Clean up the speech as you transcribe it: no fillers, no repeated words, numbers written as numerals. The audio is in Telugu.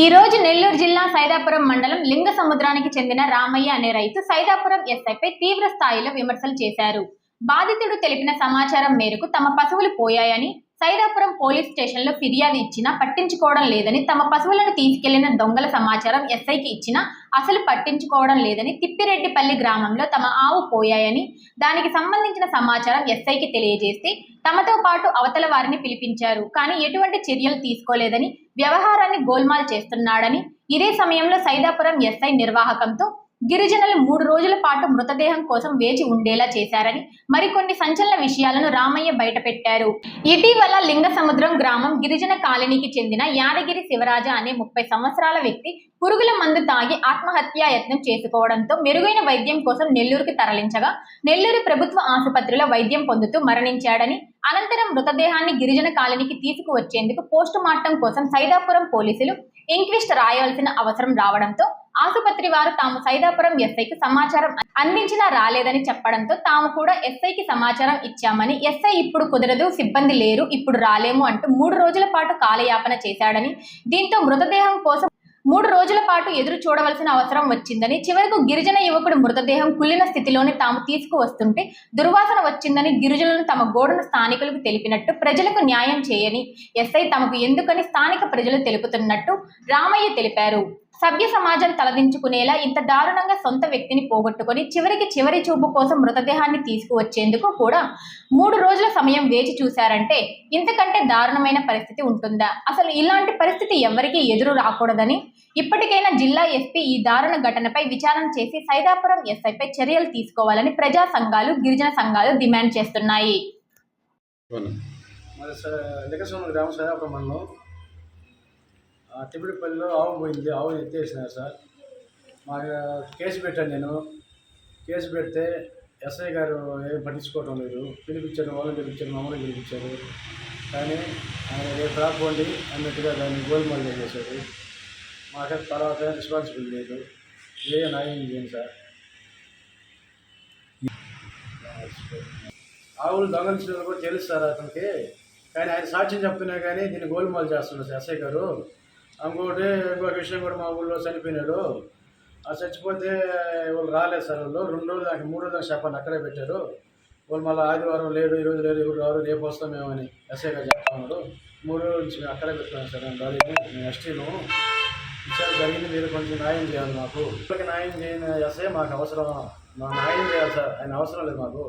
ఈ రోజు నెల్లూరు జిల్లా సైదాపురం మండలం లింగ సముద్రానికి చెందిన రామయ్య అనే రైతు సైదాపురం ఎస్ఐపై తీవ్ర స్థాయిలో విమర్శలు చేశారు. బాధితుడు తెలిపిన సమాచారం మేరకు తమ పశువులు పోయాయని సైదాపురం పోలీస్ స్టేషన్లో ఫిర్యాదు ఇచ్చినా పట్టించుకోవడం లేదని, తమ పశువులను తీసుకెళ్లిన దొంగల సమాచారం ఎస్ఐకి ఇచ్చినా అసలు పట్టించుకోవడం లేదని, తిప్పిరెడ్డిపల్లి గ్రామంలో తమ ఆవు పోయాయని దానికి సంబంధించిన సమాచారం ఎస్ఐకి తెలియజేస్తే తమతో పాటు అవతల వారిని పిలిపించారు. కానీ ఎటువంటి చర్యలు తీసుకోలేదని, వ్యవహారాన్ని గోల్మాల్ చేస్తున్నాడని, ఇదే సమయంలో సైదాపురం ఎస్ఐ నిర్వాహకంతో గిరిజనులు 3 రోజుల పాటు మృతదేహం కోసం వేచి ఉండేలా చేశారని, మరికొన్ని సంచలన విషయాలను రామయ్య బయటపెట్టారు. ఇటీవల లింగ సముద్రం గ్రామం గిరిజన కాలనీకి చెందిన యాదగిరి శివరాజ అనే 30 సంవత్సరాల వ్యక్తి పురుగుల మందు తాగి ఆత్మహత్యా యత్నం చేసుకోవడంతో మెరుగైన వైద్యం కోసం నెల్లూరుకి తరలించగా నెల్లూరు ప్రభుత్వ ఆసుపత్రిలో వైద్యం పొందుతూ మరణించాడని, అనంతరం మృతదేహాన్ని గిరిజన కాలనీకి తీసుకువచ్చేందుకు పోస్టు మార్టం కోసం సైదాపురం పోలీసులు ఇంక్విస్ట్ రాయాల్సిన అవసరం రావడంతో ఆసుపత్రి వారు తాము సైదాపురం ఎస్ఐకి సమాచారం అందించినా రాలేదని చెప్పడంతో తాము కూడా ఎస్ఐకి సమాచారం ఇచ్చామని, ఎస్ఐ ఇప్పుడు కుదరదు, సిబ్బంది లేరు, ఇప్పుడు రాలేము అంటూ 3 రోజుల పాటు కాలయాపన చేశాడని, దీంతో మృతదేహం కోసం 3 రోజుల పాటు ఎదురు చూడవలసిన అవసరం వచ్చిందని, చివరకు గిరిజన యువకుడు మృతదేహం కుళ్ళిన స్థితిలోనే తాము తీసుకువస్తుంటే దుర్వాసన వచ్చిందని గిరిజనులను తమ గోడును స్థానికులకు తెలిపినట్టు, ప్రజలకు న్యాయం చేయని ఎస్ఐ తమకు ఎందుకని స్థానిక ప్రజలు తెలుపుతున్నట్టు రామయ్య తెలిపారు. సభ్య సమాజం తలదించుకునేలా ఇంత దారుణంగా సొంత వ్యక్తిని పోగొట్టుకొని చివరి చూపు కోసం మృతదేహాన్ని తీసుకువచ్చేందుకు కూడా 3 రోజుల సమయం వేచి చూశారంటే ఇంతకంటే దారుణమైన పరిస్థితి ఉంటుందా? అసలు ఇలాంటి పరిస్థితి ఎవరికీ ఎదురు రాకూడదని, ఇప్పటికైనా జిల్లా ఎస్పీ ఈ దారుణ ఘటనపై విచారణ చేసి సైదాపురం ఎస్ఐపై చర్యలు తీసుకోవాలని ప్రజా సంఘాలు, గిరిజన సంఘాలు డిమాండ్ చేస్తున్నాయి. తిప్పిడిపల్లిలో ఆవు పోయింది, ఆవు ఎత్తేసినారు సార్. మాకు కేసు పెట్టాను నేను. కేసు పెడితే ఎస్ఐ గారు ఏం పట్టించుకోవడం లేదు. పిలిపించారు, వాళ్ళని పిలిపించారు, మమ్మల్ని పిలిపించారు. కానీ ఆయన రేపు రాకపోండి అన్నట్టుగా దాన్ని గోల్మాల్ చేసేసాడు. మాకు తర్వాత రెస్పాన్సిబుల్ లేదు. ఏ న్యాయం చేయండి సార్. ఆవులు దొంగలించడం కూడా తెలుసు సార్ అతనికి. కానీ ఆయన సాక్ష్యం చెప్తున్నా కానీ దీన్ని గోల్మాల్ చేస్తున్నారు సార్ ఎస్ఐ గారు. ఇంకొక విషయం కూడా మా ఊళ్ళో చనిపోయినాడు. ఆ చచ్చిపోతే వాళ్ళు రాలేదు సార్. వాళ్ళు 2 రోజులు దాకా 3 రోజులు దాకా చెప్పండి అక్కడే పెట్టారు. వాళ్ళు మళ్ళీ ఆదివారం లేడు, ఈరోజు లేడు, ఎవరు రారు, రేపు వస్తామేమని ఎస్ఐ గారు చెప్తున్నాడు. 3 రోజుల నుంచి మేము అక్కడే పెట్టుకున్నాం సార్. మేము ఎస్టీను విషయాలు జరిగింది. మీరు కొంచెం న్యాయం చేయాలి మాకు. ఇప్పటికి న్యాయం చేయని ఎస్ఐ మాకు అవసరం. మాకు న్యాయం చేయాలి సార్. ఆయన అవసరం లేదు మాకు.